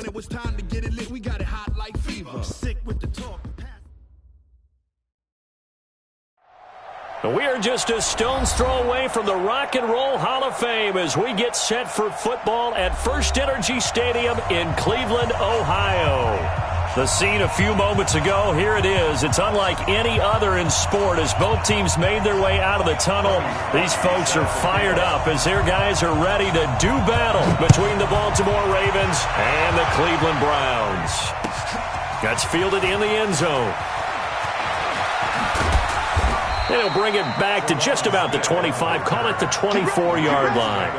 When it was time to get it lit, we got it hot like fever. Sick with the talk. We are just a stone's throw away from the Rock and Roll Hall of Fame as we get set for football at First Energy Stadium in Cleveland, Ohio. The scene a few moments ago, here it is. It's unlike any other in sport as both teams made their way out of the tunnel. These folks are fired up as their guys are ready to do battle between the Baltimore Ravens and the Cleveland Browns. That's fielded in the end zone. They'll bring it back to just about the 25, call it the 24-yard line.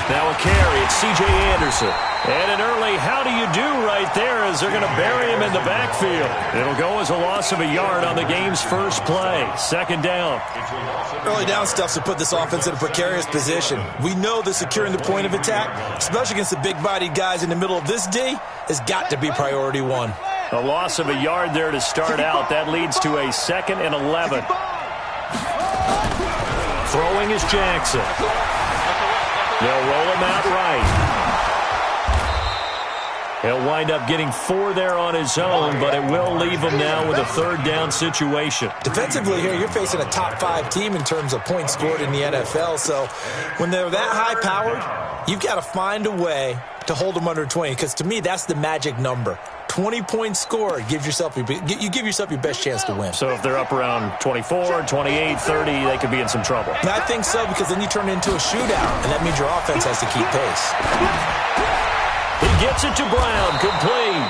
Now a carry, it's C.J. Anderson. And an early how do you do right there as they're going to bury him in the backfield. It'll go as a loss of a yard on the game's first play. Second down. Early down stuff's to put this offense in a precarious position. We know that securing the point of attack, especially against the big-bodied guys in the middle of this D, has got to be priority one. A loss of a yard there to start out. That leads to a 2nd and 11. Throwing is Jackson. They'll roll him out right. He'll wind up getting 4 there on his own, but it will leave him now with a 3rd down situation. Defensively here, you're facing a top-5 team in terms of points scored in the NFL, so when they're that high-powered, you've got to find a way to hold them under 20, because to me, that's the magic number. 20 points scored, you give yourself your best chance to win. So if they're up around 24, 28, 30, they could be in some trouble. And I think so, because then you turn it into a shootout, and that means your offense has to keep pace. He gets it to Brown, complete.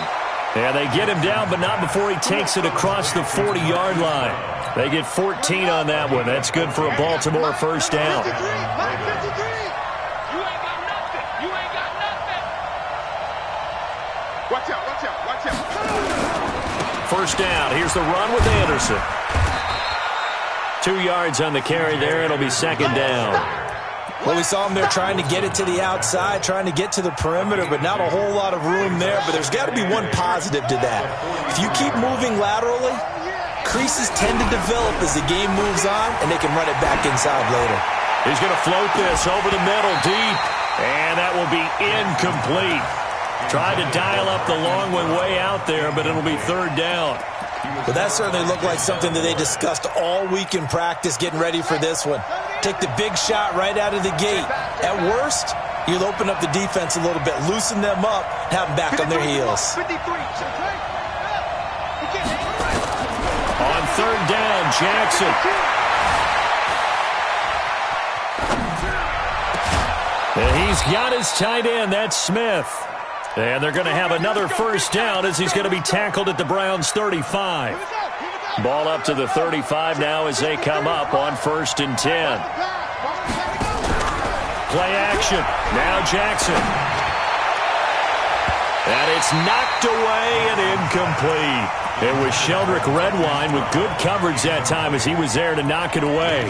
And they get him down, but not before he takes it across the 40-yard line. They get 14 on that one. That's good for a Baltimore first down. First down. Here's the run with Anderson. 2 yards on the carry there. It'll be second down. Well, we saw him there trying to get it to the outside, trying to get to the perimeter, but not a whole lot of room there. But there's got to be one positive to that. If you keep moving laterally, creases tend to develop as the game moves on, and they can run it back inside later. He's going to float this over the middle deep, and that will be incomplete. Tried to dial up the long one way out there, but it'll be third down. Well, that certainly looked like something that they discussed all week in practice getting ready for this one. Take the big shot right out of the gate. At worst, you'll open up the defense a little bit, loosen them up, have them back on their heels. On third down, Jackson. And he's got his tight end, that's Smith. And they're going to have another first down as he's going to be tackled at the Browns' 35. Ball up to the 35 now as they come up on 1st and 10. Play action. Now Jackson. And it's knocked away and incomplete. It was Sheldrick Redwine with good coverage that time as he was there to knock it away.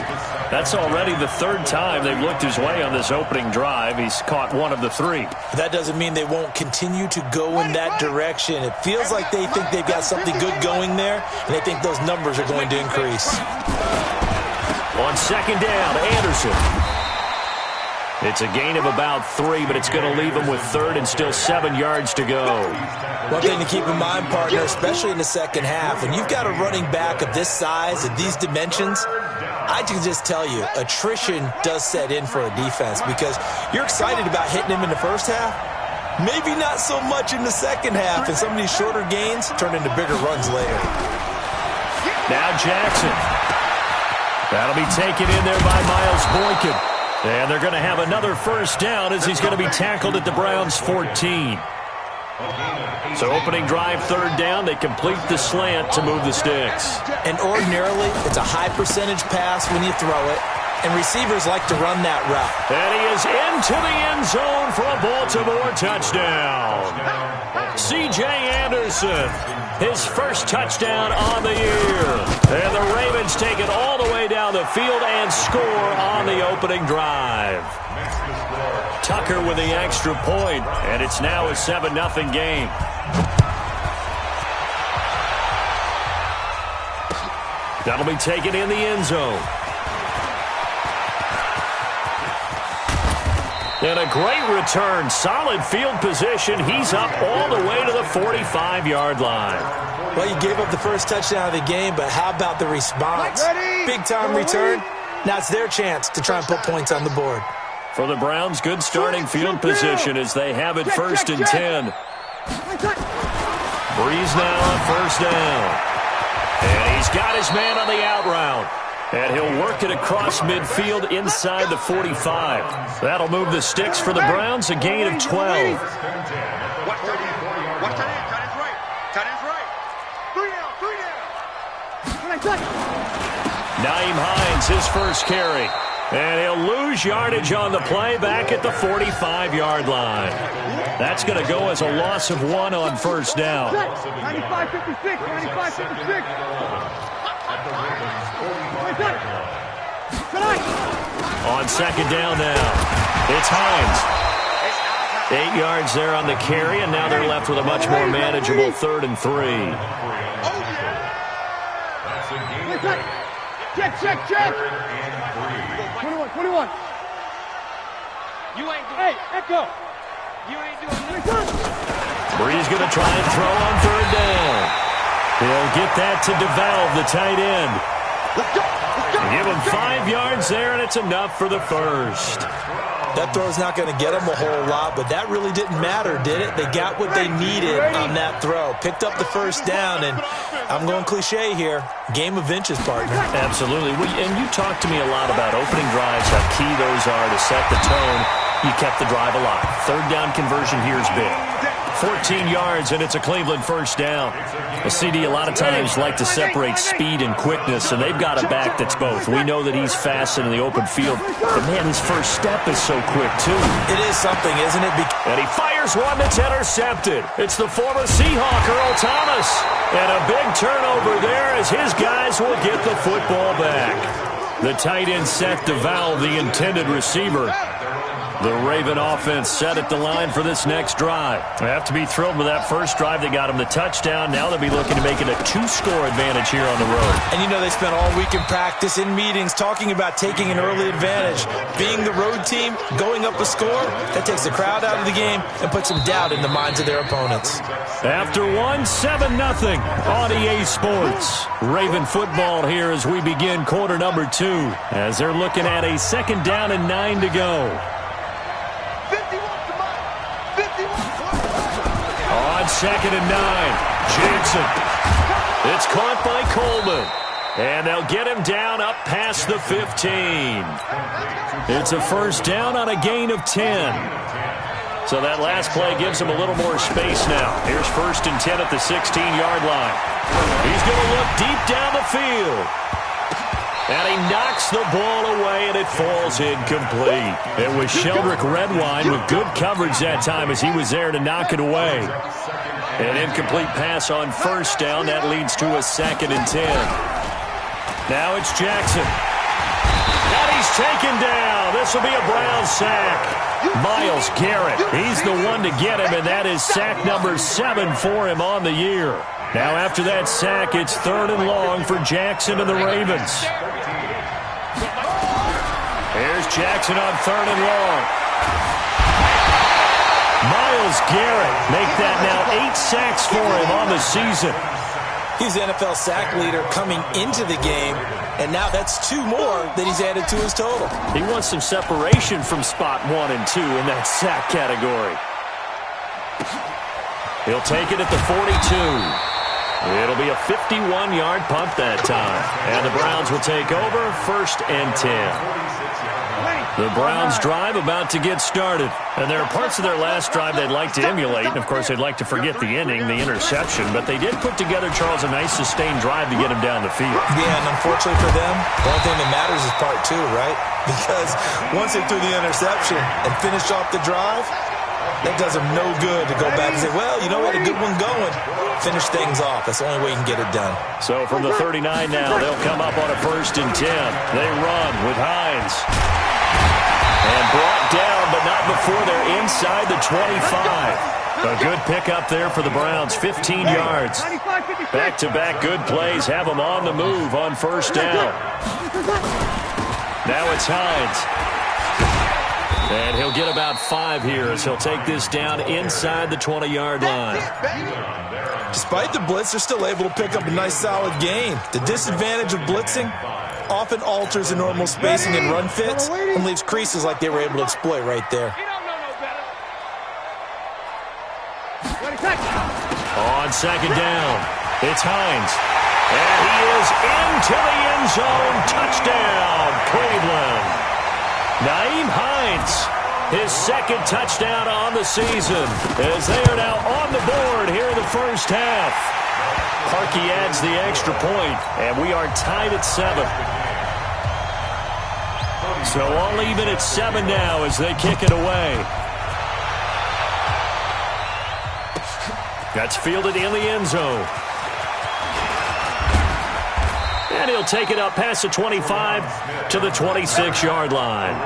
That's already the 3rd time they've looked his way on this opening drive. He's caught 1 of the 3. That doesn't mean they won't continue to go in that direction. It feels like they think they've got something good going there, and they think those numbers are going to increase. On second down, Anderson. It's a gain of about 3, but it's going to leave him with 3rd and still 7 yards to go. One thing to keep in mind, partner, especially in the second half, when you've got a running back of this size, of these dimensions, I can just tell you, attrition does set in for a defense because you're excited about hitting him in the first half. Maybe not so much in the second half, and some of these shorter gains turn into bigger runs later. Now Jackson. That'll be taken in there by Miles Boykin. And they're going to have another first down as he's going to be tackled at the Browns' 14. So opening drive, 3rd down. They complete the slant to move the sticks. And ordinarily, it's a high percentage pass when you throw it. and receivers like to run that route. And he is into the end zone for a Baltimore touchdown. C.J. Anderson, his first touchdown on the year. And the Ravens take it all the way down the field and score on the opening drive. Tucker with the extra point, and it's now a 7-0 game. That'll be taken in the end zone. And a great return. Solid field position. He's up all the way to the 45-yard line. Well, you gave up the first touchdown of the game, but how about the response? Big-time return. Now it's their chance to try and put points on the board. For the Browns, good starting field position as they have it first and 10. Breeze now on first down. And he's got his man on the out route. And he'll work it across midfield inside the 45. That'll move the sticks for the Browns, a gain of 12. Watch tight end. Tight end's right. Tight end's right. 3 down. Naeem Hines, his first carry. And he'll lose yardage on the play back at the 45-yard line. That's going to go as a loss of 1 on first down. 95-56. 95-56. On second down now, it's Hines. 8 yards there on the carry, and now they're left with a much more manageable 3rd and 3. Check. 21. You ain't doing. Hey, Echo. You ain't doing nothing. Bree's going to try and throw on 3rd down. He'll get that to DeValve, the tight end. Let's go. Give him 5 yards there, and it's enough for the first. That throw's not going to get them a whole lot, but that really didn't matter, did it? They got what they needed on that throw. Picked up the first down, and I'm going cliche here. Game of inches, partner. Absolutely. And you talked to me a lot about opening drives, how key those are to set the tone. You kept the drive alive. 3rd down conversion here is big. 14 yards, and it's a Cleveland first down. A CD a lot of times like to separate speed and quickness, and they've got a back that's both. We know that he's fast in the open field, but, man, his first step is so quick, too. It is something, isn't it? And he fires one that's intercepted. It's the former Seahawk, Earl Thomas. And a big turnover there as his guys will get the football back. The tight end Seth DeValve, the intended receiver. The Raven offense set at the line for this next drive. They have to be thrilled with that first drive. They got him the touchdown. Now they'll be looking to make it a 2-score advantage here on the road. And you know they spent all week in practice, in meetings, talking about taking an early advantage. Being the road team, going up a score, that takes the crowd out of the game and puts some doubt in the minds of their opponents. After 7-0 on EA Sports. Raven football here as we begin quarter number 2. As they're looking at a 2nd down and 9 to go. On 2nd and 9, Jackson. It's caught by Coleman. And they'll get him down up past the 15. It's a first down on a gain of 10. So that last play gives him a little more space now. Here's 1st and 10 at the 16-yard line. He's going to look deep down the field. And he knocks the ball away, and it falls incomplete. It was Sheldrick Redwine with good coverage that time as he was there to knock it away. An incomplete pass on first down. That leads to a 2nd and 10. Now it's Jackson. And he's taken down. This will be a Brown sack. Myles Garrett, he's the one to get him, and that is sack number 7 for him on the year. Now after that sack, it's 3rd and long for Jackson and the Ravens. Here's Jackson on 3rd and long. Myles Garrett make that now 8 sacks for him on the season. He's the NFL sack leader coming into the game, and now that's 2 more that he's added to his total. He wants some separation from spot 1 and 2 in that sack category. He'll take it at the 42. It'll be a 51-yard punt that time. And the Browns will take over 1st and 10. The Browns drive about to get started. And there are parts of their last drive they'd like to emulate. And, of course, they'd like to forget the inning, the interception. But they did put together, Charles, a nice sustained drive to get him down the field. Yeah, and unfortunately for them, the only thing that matters is part two, right? Because once they threw the interception and finished off the drive, that does them no good to go back and say, well, you know what, a good one going. Finish things off. That's the only way you can get it done. So from the 39 now, they'll come up on a 1st and 10. They run with Hines. And brought down, but not before they're inside the 25. A good pickup there for the Browns, 15 yards. Back-to-back good plays have them on the move on 1st down. Now it's Hines. And he'll get about 5 here as he'll take this down inside the 20-yard line. Despite the blitz, they're still able to pick up a nice, solid gain. The disadvantage of blitzing often alters the normal spacing and run fits and leaves creases like they were able to exploit right there. On 2nd down, it's Hines. And he is into the end zone. Touchdown, Cleveland. Nyheim Hines, his 2nd touchdown on the season, as they are now on the board here in the 1st half. Parkey adds the extra point, and we are tied at 7. So all even at 7 now as they kick it away. That's fielded in the end zone. And he'll take it up past the 25 to the 26-yard line.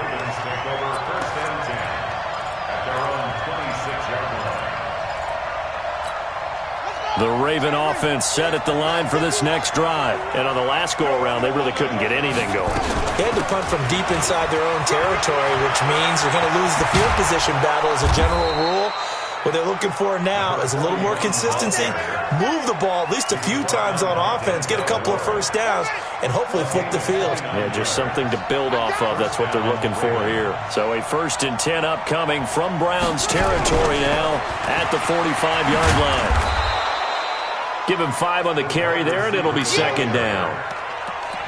The Raven offense set at the line for this next drive. And on the last go-around, they really couldn't get anything going. They had to punt from deep inside their own territory, which means they're going to lose the field position battle as a general rule. What they're looking for now is a little more consistency, move the ball at least a few times on offense, get a couple of 1st downs, and hopefully flip the field. Yeah, just something to build off of. That's what they're looking for here. So a 1st and 10 upcoming from Browns territory now at the 45-yard line. Give him 5 on the carry there, and it'll be 2nd down.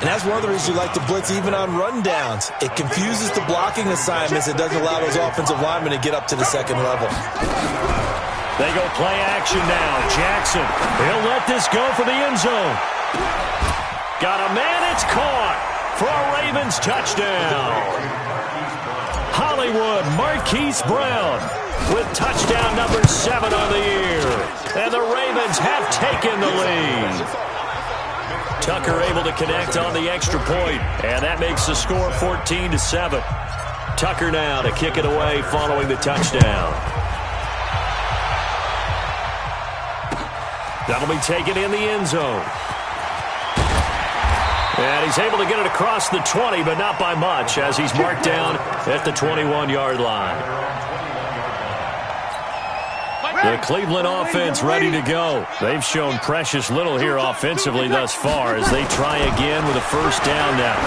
And that's one of the reasons you like to blitz even on rundowns. It confuses the blocking assignments. It doesn't allow those offensive linemen to get up to the 2nd level. They go play action now. Jackson, he'll let this go for the end zone. Got a man, it's caught for a Ravens touchdown. Hollywood Marquise Brown with touchdown number 7 on the year. And the Ravens have taken the lead. Tucker able to connect on the extra point, and that makes the score 14-7. Tucker now to kick it away following the touchdown. That'll be taken in the end zone. And he's able to get it across the 20, but not by much, as he's marked down at the 21-yard line. The Cleveland offense ready to go. They've shown precious little here offensively thus far as they try again with a 1st down now.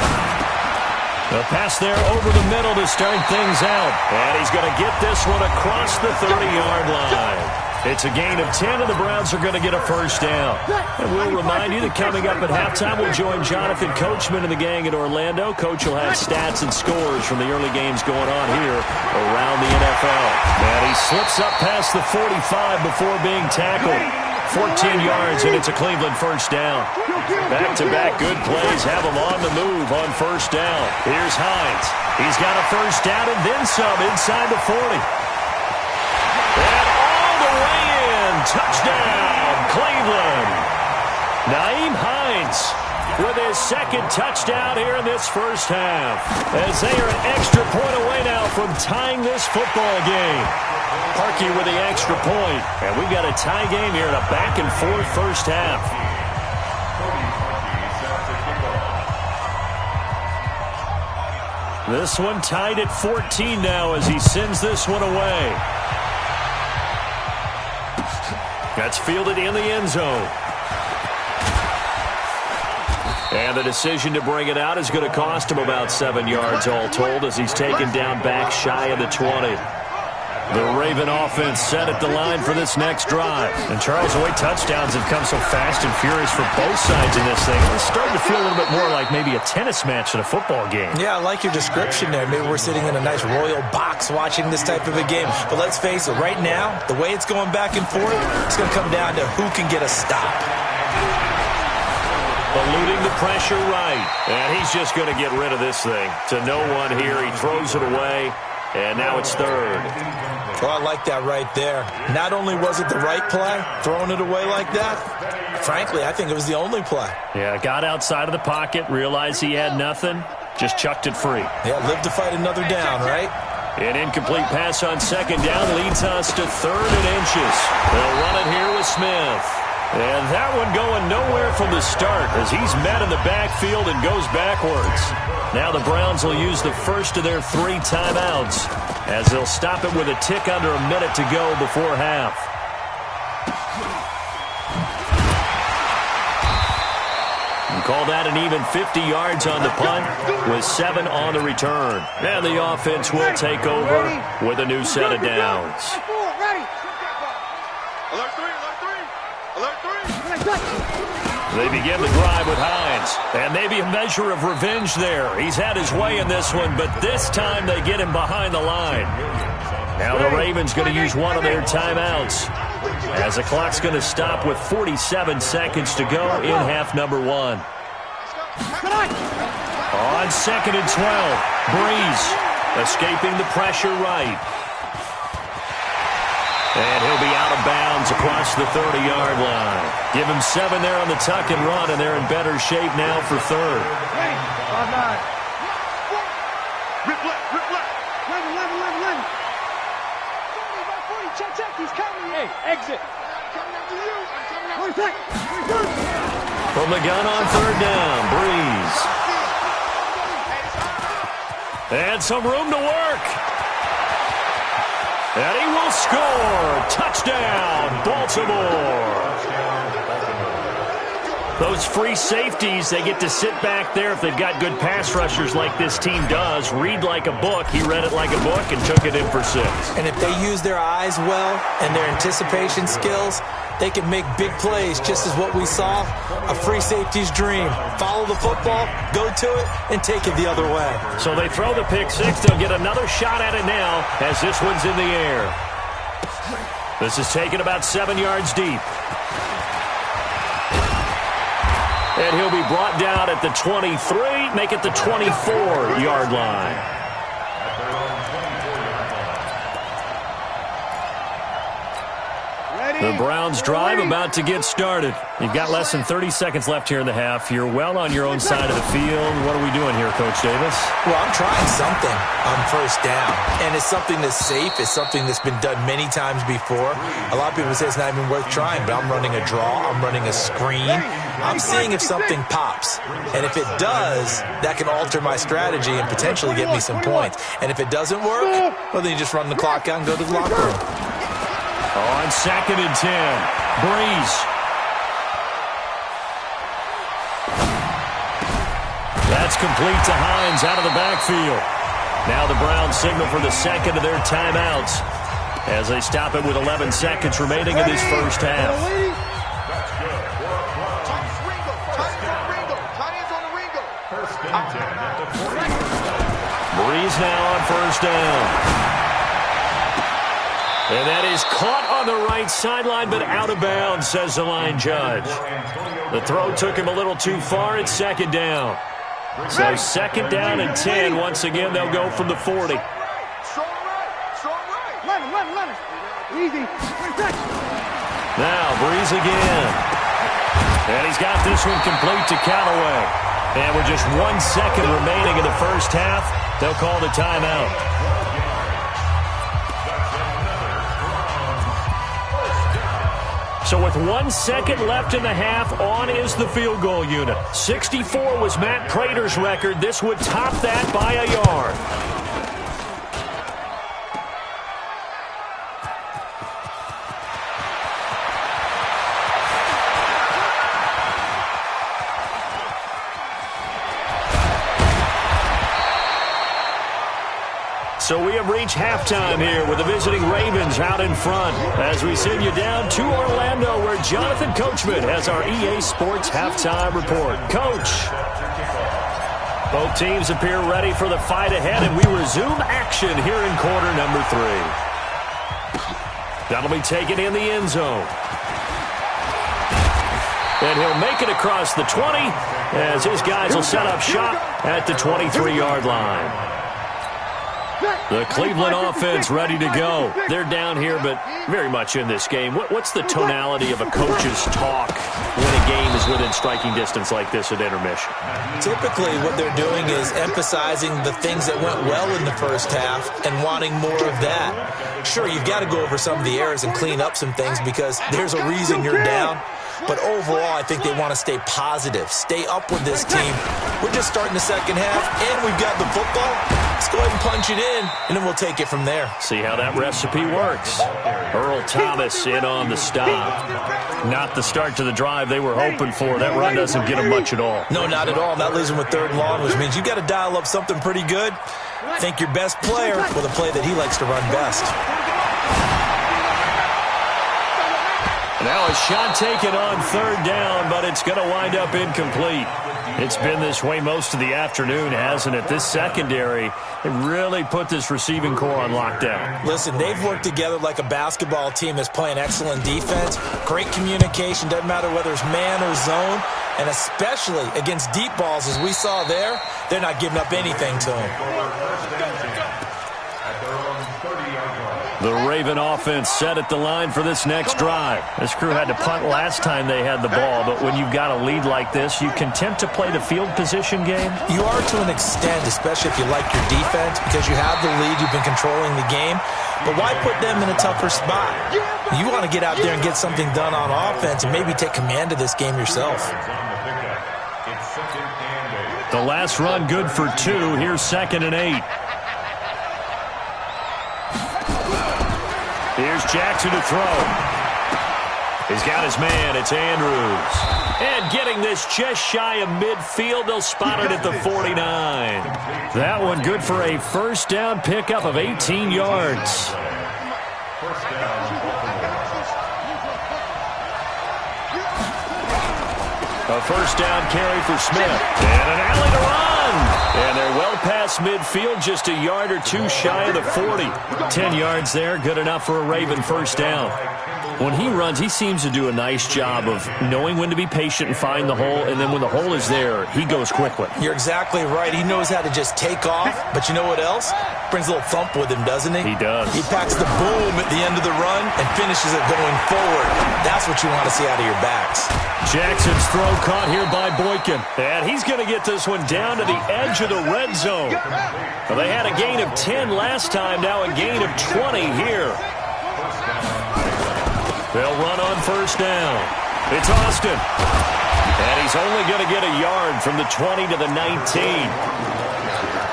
The pass there over the middle to start things out. And he's going to get this one across the 30-yard line. It's a gain of 10, and the Browns are going to get a 1st down. And we'll remind you that coming up at halftime, we'll join Jonathan Coachman and the gang at Orlando. Coach will have stats and scores from the early games going on here around the NFL. And he slips up past the 45 before being tackled. 14 yards, and it's a Cleveland 1st down. Back-to-back good plays have him on the move on 1st down. Here's Hines. He's got a 1st down and then some inside the 40. Touchdown, Cleveland. Nyheim Hines with his 2nd touchdown here in this 1st half. As they are an extra point away now from tying this football game. Parkey with the extra point. And we've got a tie game here in a back-and-forth 1st half. This one tied at 14 now as he sends this one away. That's fielded in the end zone. And the decision to bring it out is going to cost him about 7 yards all told as he's taken down back shy of the 20. The Raven offense set at the line for this next drive. And Charles, the way touchdowns have come so fast and furious for both sides in this thing, it's starting to feel a little bit more like maybe a tennis match in a football game. Yeah, I like your description there. Maybe we're sitting in a nice royal box watching this type of a game. But let's face it, right now, the way it's going back and forth, it's going to come down to who can get a stop. Eluding the pressure right. And he's just going to get rid of this thing. To no one here. He throws it away. And now it's third. Well, I like that right there. Not only was it the right play, throwing it away like that, frankly, I think it was the only play. Yeah, got outside of the pocket, realized he had nothing, just chucked it free. Yeah, live to fight another down, right? An incomplete pass on second down leads us to 3rd and inches. They'll run it here with Smith. And that one going nowhere from the start as he's met in the backfield and goes backwards. Now the Browns will use the first of their 3 timeouts as they'll stop it with a tick under a minute to go before half. And call that an even 50 yards on the punt with 7 on the return. And the offense will take over with a new set of downs. They begin the drive with Hines, and maybe a measure of revenge there. He's had his way in this one, but this time they get him behind the line. Now the Ravens going to use one of their timeouts as the clock's going to stop with 47 seconds to go in half number 1. On 2nd and 12, Breeze escaping the pressure right. And he'll be out of bounds across the 30-yard line. Give him 7 there on the tuck and run, and they're in better shape now for 3rd. Rip left. 11. Check. He's coming. Hey, exit. Coming after you. I'm coming after you. From the gun on 3rd down, Breeze. And some room to work. And he will score. Touchdown, Baltimore. Those free safeties, they get to sit back there if they've got good pass rushers like this team does. Read like a book. He read it like a book and took it in for 6. And if they use their eyes well and their anticipation skills, they can make big plays, just as what we saw, a free safety's dream. Follow the football, go to it, and take it the other way. So they throw the pick 6. They'll get another shot at it now as this one's in the air. This is taken about 7 yards deep. And he'll be brought down at the 23, make it the 24-yard line. The Browns drive about to get started. You've got less than 30 seconds left here in the half. You're well on your own side of the field. What are we doing here, Coach Davis? Well, I'm trying something on 1st down. And it's something that's safe. It's something that's been done many times before. A lot of people say it's not even worth trying, but I'm running a draw. I'm running a screen. I'm seeing if something pops. And if it does, that can alter my strategy and potentially get me some points. And if it doesn't work, well, then you just run the clock out and go to the locker room. On 2nd and 10, Breeze. That's complete to Hines out of the backfield. Now the Browns signal for the 2nd of their timeouts as they stop it with 11 seconds remaining in this first half. Breeze now on 1st down. And that is caught on the right sideline, but out of bounds, says the line judge. The throw took him a little too far. It's 2nd down. So 2nd down and 10. Once again, they'll go from the 40. Strong right. 11. Easy. Now, Breeze again. And he's got this one complete to Callaway. And with just 1 second remaining in the first half, they'll call the timeout. So with 1 second left in the half, on is the field goal unit. 64 was Matt Prater's record. This would top that by a yard. So we have reach halftime here with the visiting Ravens out in front as we send you down to Orlando where Jonathan Coachman has our EA Sports halftime report. Coach. Both teams appear ready for the fight ahead, and we resume action here in quarter number 3. That'll be taken in the end zone. And he'll make it across the 20 as his guys will set up shop at the 23-yard line. The Cleveland offense ready to go. They're down here, but very much in this game. What's the tonality of a coach's talk when a game is within striking distance like this at intermission? Typically, what they're doing is emphasizing the things that went well in the first half and wanting more of that. Sure, you've got to go over some of the errors and clean up some things because there's a reason you're down. But overall, I think they want to stay positive, stay up with this team. We're just starting the second half, and we've got the football. Let's go ahead and punch it in, and then we'll take it from there. See how that recipe works. Earl Thomas in on the stop. Not the start to the drive they were hoping for. That run doesn't get them much at all. No, not at all. That leaves them with 3rd and long, which means you've got to dial up something pretty good. Think your best player with a play that he likes to run best. Now a shot taken on 3rd down, but it's going to wind up incomplete. It's been this way most of the afternoon, hasn't it? This secondary, they really put this receiving core on lockdown. Listen, they've worked together like a basketball team that's playing excellent defense. Great communication, doesn't matter whether it's man or zone. And especially against deep balls, as we saw there, they're not giving up anything to them. The Raven offense set at the line for this next drive. This crew had to punt last time they had the ball, but when you've got a lead like this, you can tempt to play the field position game? You are to an extent, especially if you like your defense, because you have the lead, you've been controlling the game. But why put them in a tougher spot? You want to get out there and get something done on offense and maybe take command of this game yourself. The last run good for 2. Here's 2nd and 8. Here's Jackson to throw. He's got his man. It's Andrews. And getting this just shy of midfield, they'll spot it at the 49. That one good for a 1st down pickup of 18 yards. A 1st down carry for Smith. And an alley to run. And they're well past midfield, just a yard or 2 shy of the 40. 10 yards there, good enough for a Raven 1st down. When he runs, he seems to do a nice job of knowing when to be patient and find the hole, and then when the hole is there, he goes quickly. You're exactly right. He knows how to just take off, but you know what else? Brings a little thump with him, doesn't he? He does. He packs the boom at the end of the run and finishes it going forward. That's what you want to see out of your backs. Jackson's throw caught here by Boykin, and he's going to get this one down to the edge of the red zone. Well, they had a gain of 10 last time, now a gain of 20 here. They'll run on 1st down. It's Austin. And he's only going to get a yard from the 20 to the 19.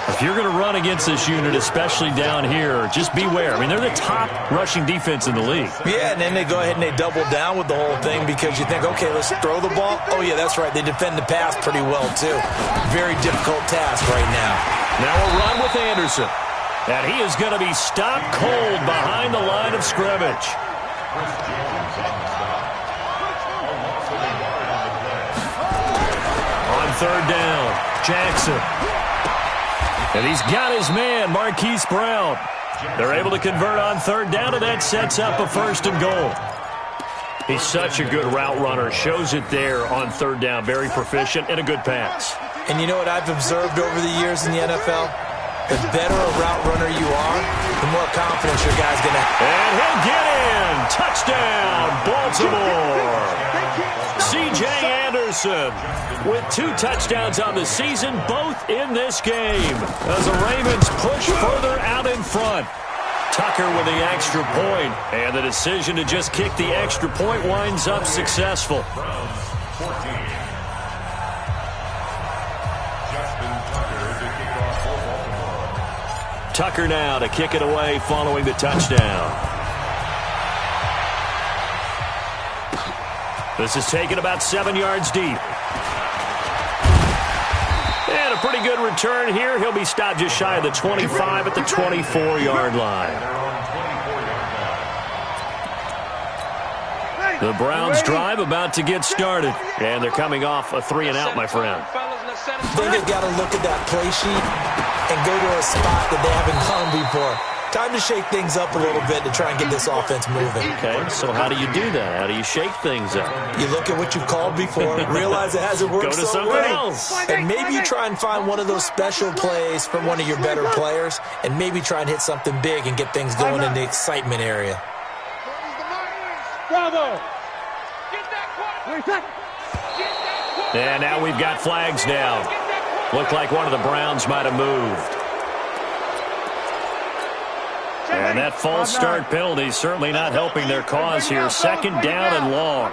If you're going to run against this unit, especially down here, just beware. I mean, they're the top rushing defense in the league. Yeah, and then they go ahead and they double down with the whole thing because you think, okay, let's throw the ball. Oh, yeah, that's right. They defend the pass pretty well, too. Very difficult task right now. Now a run with Anderson. And he is going to be stopped cold behind the line of scrimmage. On 3rd down, Jackson. And he's got his man, Marquise Brown. They're able to convert on 3rd down, and that sets up a 1st and goal. He's such a good route runner. Shows it there on 3rd down. Very proficient and a good pass. And you know what I've observed over the years in the NFL? The better a route runner you are, the more confidence your guy's going to have. And he'll get in. Touchdown, Baltimore. C.J. Anderson with 2 touchdowns on the season, both in this game, as the Ravens push further out in front. Tucker with the extra point, and the decision to just kick the extra point winds up successful. Tucker now to kick it away following the touchdown. This is taken about 7 yards deep. And a pretty good return here. He'll be stopped just shy of the 25 at the 24-yard line. The Browns drive about to get started. And they're coming off a 3-and-out, my friend. I think they've got to look at that play sheet and go to a spot that they haven't gone before. Time to shake things up a little bit to try and get this offense moving. Okay, so how do you do that? How do you shake things up? You look at what you've called before, realize it hasn't worked Go to so something well. else. And maybe you try and find one of those special plays from one of your better players, and maybe try and hit something big and get things going in the excitement area. Bravo! And now we've got flags down. Looked like one of the Browns might have moved. And that false start penalty certainly not helping their cause here. Second down and long.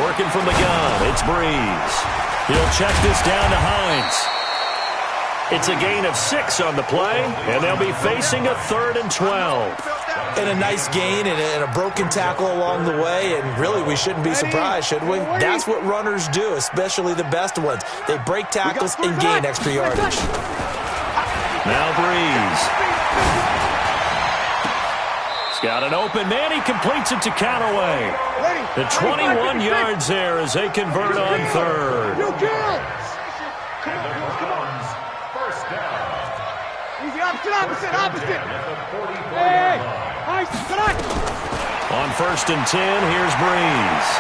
Working from the gun, it's Breeze. He'll check this down to Hines. It's a gain of 6 on the play, and they'll be facing a 3rd and 12. And a nice gain and a broken tackle along the way, and really we shouldn't be surprised, should we? That's what runners do, especially the best ones. They break tackles and gain extra yardage. Now Breeze. He's got an open man. He completes it to Callaway. The 21 yards there as they convert on 3rd. Opposite. Hey, on 1st and 10, here's Breeze.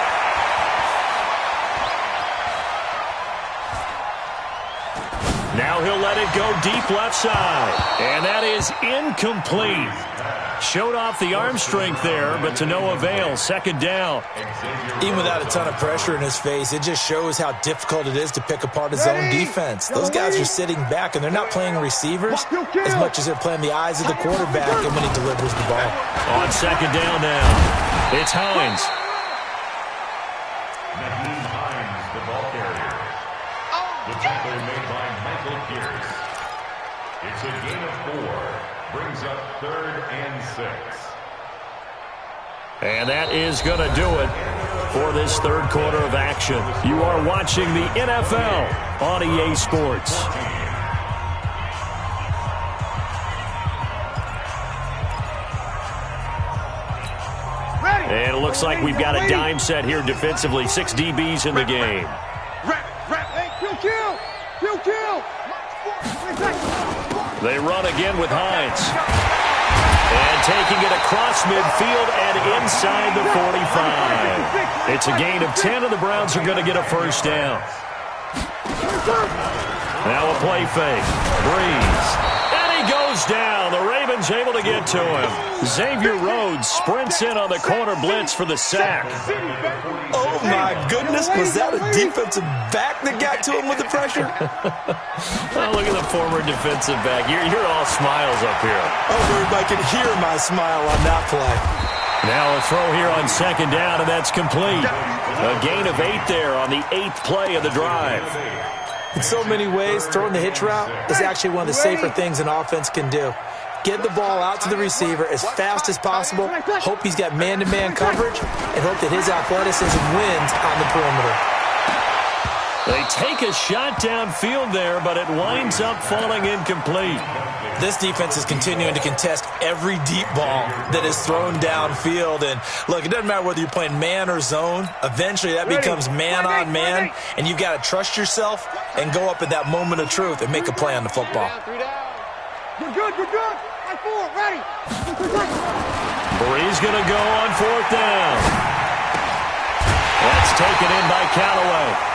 Now he'll let it go deep left side. And that is incomplete. Showed off the arm strength there, but to no avail. 2nd down. Even without a ton of pressure in his face, it just shows how difficult it is to pick apart his own defense. Those guys are sitting back, and they're not playing receivers as much as they're playing the eyes of the quarterback and when he delivers the ball. On 2nd down now, it's Hines. The ball carrier. The tackle made by Michael Pierce. It's a gain of 4. Brings up 3rd and 6. And that is going to do it for this 3rd quarter of action. You are watching the NFL on EA Sports. And it looks like we've got a dime set here defensively. 6 DBs in the game. They run again with Hines. And taking it across midfield and inside the 45. It's a gain of 10, and the Browns are going to get a 1st down. Now a play fake. Breeze. And he goes down. The Ravens able to get to him. Xavier Rhodes sprints in on the corner blitz for the sack. Oh, my goodness. Was that a defensive back that got to him with the pressure? Oh, look at the former defensive back. You're all smiles up here. Oh, everybody can hear my smile on that play. Now a throw here on 2nd down, and that's complete. A gain of 8 there on the 8th play of the drive. In so many ways, throwing the hitch route is actually one of the safer things an offense can do. Get the ball out to the receiver as fast as possible, hope he's got man-to-man coverage, and hope that his athleticism wins on the perimeter. They take a shot downfield there, but it winds up falling incomplete. This defense is continuing to contest every deep ball that is thrown downfield. And look, it doesn't matter whether you're playing man or zone. Eventually that becomes man on man, and you've got to trust yourself and go up at that moment of truth and make a play on the football. You're good. On 4, ready. Breeze going to go on 4th down. That's taken in by Callaway.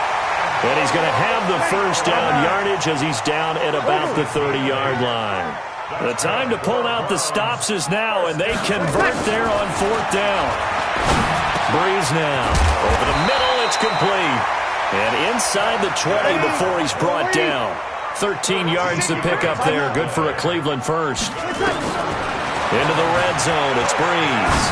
And he's going to have the 1st down yardage as he's down at about the 30-yard line. The time to pull out the stops is now, and they convert there on 4th down. Breeze now. Over the middle, it's complete. And inside the 20 before he's brought down. 13 yards to pick up there. Good for a Cleveland 1st. Into the red zone, it's Breeze.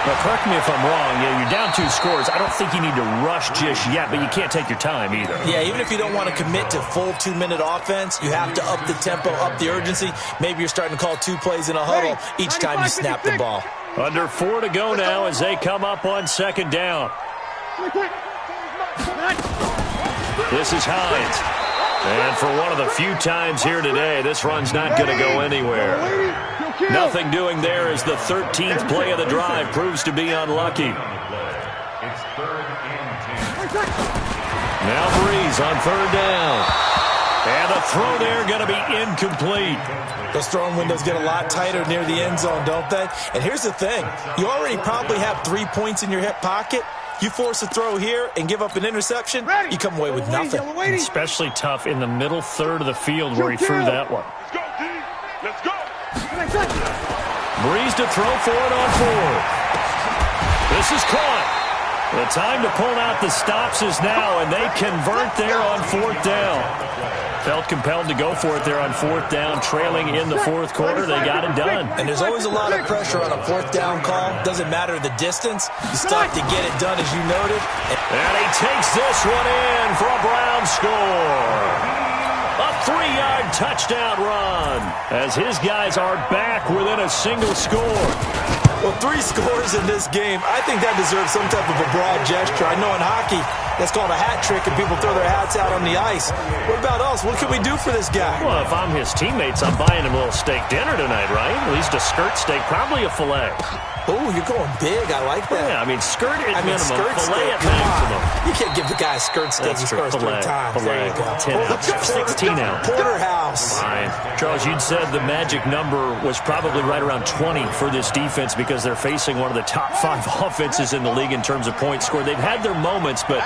Now, correct me if I'm wrong. You're down 2 scores. I don't think you need to rush just yet, but you can't take your time either. Yeah, even if you don't want to commit to full 2-minute offense, you have to up the tempo, up the urgency. Maybe you're starting to call 2 plays in a huddle each time you snap the ball. Under 4 to go now as they come up on 2nd down. This is Hines. And for one of the few times here today, this run's not going to go anywhere. Nothing doing there as the 13th play of the drive proves to be unlucky. It's 3rd and 10. Now Breeze on 3rd down. And the throw there going to be incomplete. Those throwing windows get a lot tighter near the end zone, don't they? And here's the thing. You already probably have 3 points in your hip pocket. You force a throw here and give up an interception, you come away with nothing. Especially tough in the middle third of the field where he threw that one. Let's go, Let's go. Breeze to throw for it on 4th. This is caught. The time to pull out the stops is now, and they convert there on 4th down. Felt compelled to go for it there on 4th down, trailing in the 4th quarter. They got it done. And there's always a lot of pressure on a 4th down call. Doesn't matter the distance. You still have to get it done, as you noted. And he takes this one in for a Brown score. A 3-yard touchdown run as his guys are back within a single score. Well, 3 scores in this game. I think that deserves some type of a broad gesture. I know in hockey, that's called a hat trick, and people throw their hats out on the ice. What about us? What can we do for this guy? Well, if I'm his teammates, I'm buying him a little steak dinner tonight, right? At least a skirt steak, probably a filet. Oh, you're going big. I like that. Yeah, I mean, skirt at minimum, skirt filet steak, at maximum. You can't give the guy a skirt steak his first 3 times. Filet, There you go. 10 ounce, 16 ounce. Porterhouse. Fine. Charles, you'd said the magic number was probably right around 20 for this defense because they're facing one of the top 5 offenses in the league in terms of points scored. They've had their moments, but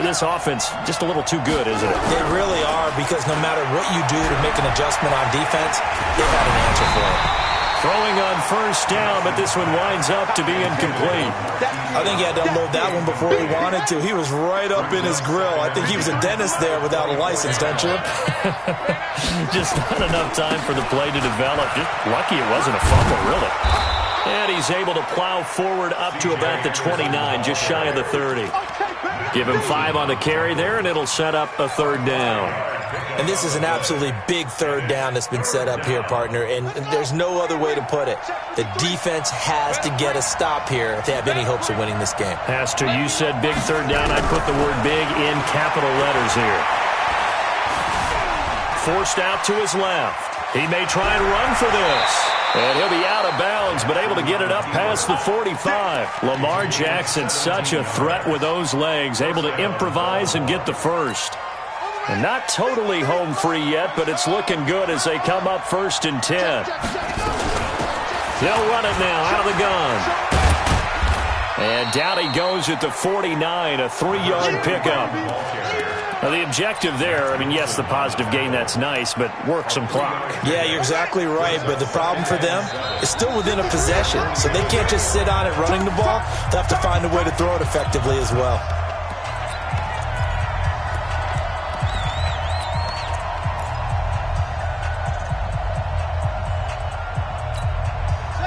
this offense just a little too good, isn't it? They really are, because no matter what you do to make an adjustment on defense, they've got an answer for it. Throwing on 1st down, but this one winds up to be incomplete. I think he had to unload that one before he wanted to. He was right up in his grill. I think he was a dentist there without a license, don't you? Just not enough time for the play to develop. Just lucky it wasn't a fumble, really. And he's able to plow forward up to about the 29, just shy of the 30. Give him 5 on the carry there, and it'll set up a 3rd down. And this is an absolutely big 3rd down that's been set up here, partner, and there's no other way to put it. The defense has to get a stop here if they have any hopes of winning this game. Has to. You said big 3rd down. I put the word big in capital letters here. Forced out to his left. He may try and run for this. And he'll be out of bounds, but able to get it up past the 45. Lamar Jackson, such a threat with those legs, able to improvise and get the first. And not totally home free yet, but it's looking good as they come up 1st and 10. They'll run it now out of the gun. And down he goes at the 49, a 3-yard pickup. Now, the objective there, I mean, yes, the positive gain, that's nice, but work some clock. Yeah, you're exactly right, but the problem for them is still within a possession, so they can't just sit on it running the ball. They'll have to find a way to throw it effectively as well.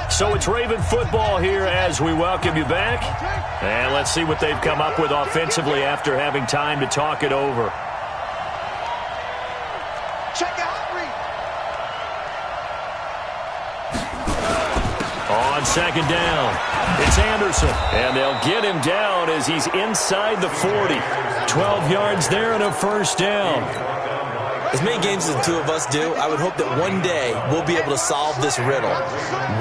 So it's Raven football here as we welcome you back. And let's see what they've come up with offensively after having time to talk it over. Check out Reed. On 2nd down, it's Anderson. And they'll get him down as he's inside the 40. 12 yards there and a 1st down. As many games as the two of us do, I would hope that one day we'll be able to solve this riddle.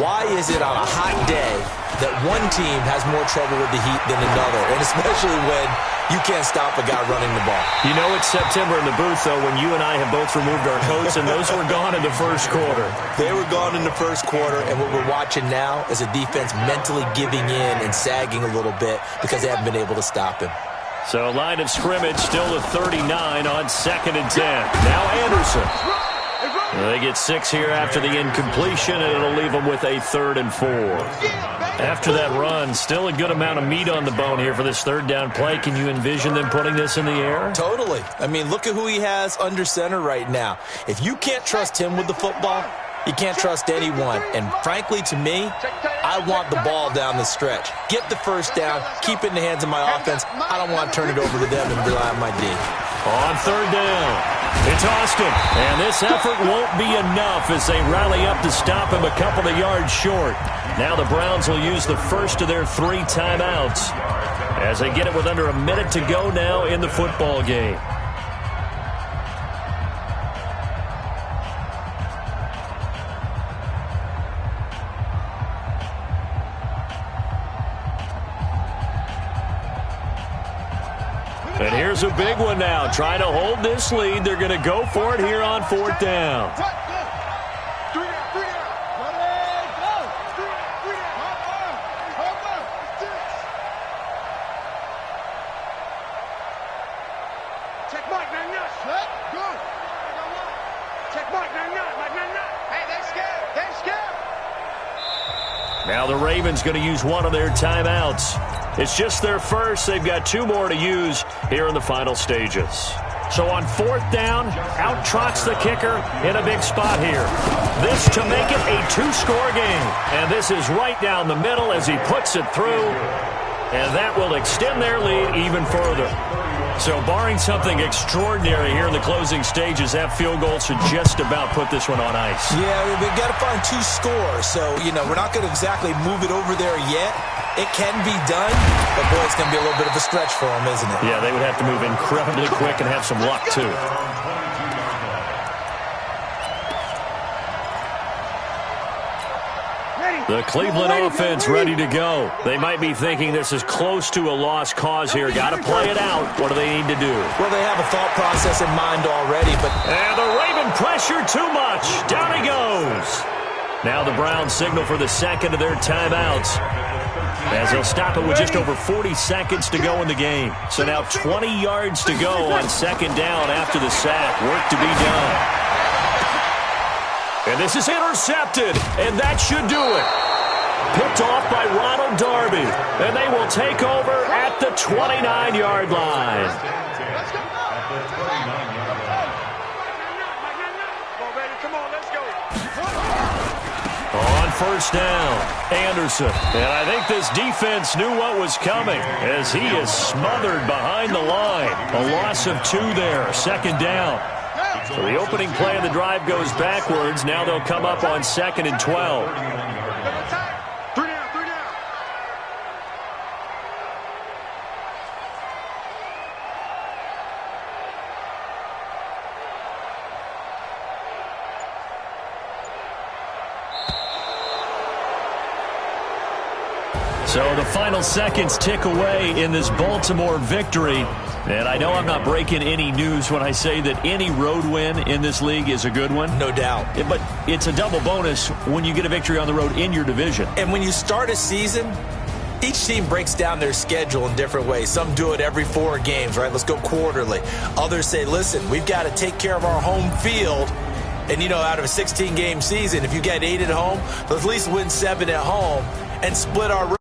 Why is it on a hot day that one team has more trouble with the heat than another? And especially when you can't stop a guy running the ball. You know it's September in the booth, though, when you and I have both removed our coats, and those were gone in the 1st quarter. They were gone in the 1st quarter, and what we're watching now is a defense mentally giving in and sagging a little bit because they haven't been able to stop him. So line of scrimmage still at 39 on 2nd and 10. Now Anderson. They get 6 here after the incompletion, and it'll leave them with a 3rd and 4. After that run, still a good amount of meat on the bone here for this 3rd down play. Can you envision them putting this in the air? Totally. I mean, look at who he has under center right now. If you can't trust him with the football, you can't trust anyone. And frankly, to me, I want the ball down the stretch. Get the 1st down, keep it in the hands of my offense. I don't want to turn it over to them and rely on my D. On 3rd down, it's Austin. And this effort won't be enough as they rally up to stop him a couple of yards short. Now the Browns will use the first of their 3 timeouts. as they get it with under a minute to go now in the football game. And here's a big one now. Trying to hold this lead. They're going to go for it here on 4th down. Now the Ravens going to use one of their timeouts. It's just their first. They've got 2 more to use here in the final stages. So on 4th down, out trots the kicker in a big spot here. This to make it a 2-score game. And this is right down the middle as he puts it through. And that will extend their lead even further. So barring something extraordinary here in the closing stages, that field goal should just about put this one on ice. Yeah, we've got to find 2 scores. So, we're not going to exactly move it over there yet. It can be done, but, boy, it's going to be a little bit of a stretch for them, isn't it? Yeah, they would have to move incredibly quick and have some luck, too. The Cleveland offense ready to go. They might be thinking this is close to a lost cause here. Got to play it out. What do they need to do? Well, they have a thought process in mind already, but... And the Raven pressure too much. Down he goes. Now the Browns signal for the second of their timeouts, as they'll stop it with just over 40 seconds to go in the game. So now 20 yards to go on 2nd down after the sack. Work to be done. And this is intercepted, and that should do it. Picked off by Ronald Darby, and they will take over at the 29-yard line. On 1st down, Anderson. And I think this defense knew what was coming as he is smothered behind the line. A loss of 2 there, 2nd down. So the opening play of the drive goes backwards. Now they'll come up on 2nd and 12. 3 down, 3 down. So the final seconds tick away in this Baltimore victory. And I know I'm not breaking any news when I say that any road win in this league is a good one. No doubt. But it's a double bonus when you get a victory on the road in your division. And when you start a season, each team breaks down their schedule in different ways. Some do it every 4 games, right? Let's go quarterly. Others say, listen, we've got to take care of our home field. And, out of a 16-game season, if you get 8 at home, let's at least win 7 at home and split our